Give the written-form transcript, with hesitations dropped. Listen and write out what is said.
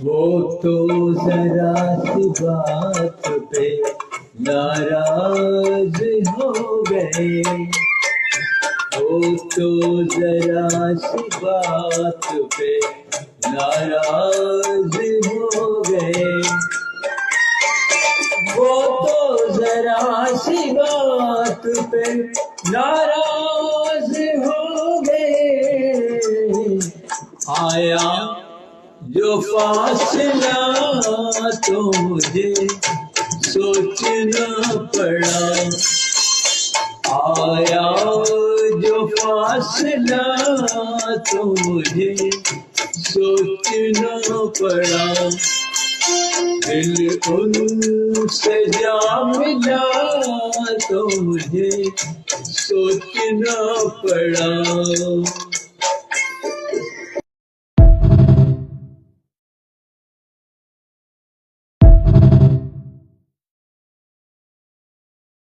वो तो जरा सी बात पे नाराज हो गए, वो तो जरा सी बात पे नाराज हो गए, वो तो जरा सी बात पे नाराज हो गए। आया जो फासला तो मुझे सोचना पड़ा, आया जो फासला तो मुझे सोचना पड़ा। दिल उनसे जा मिला तो मुझे सोचना पड़ा।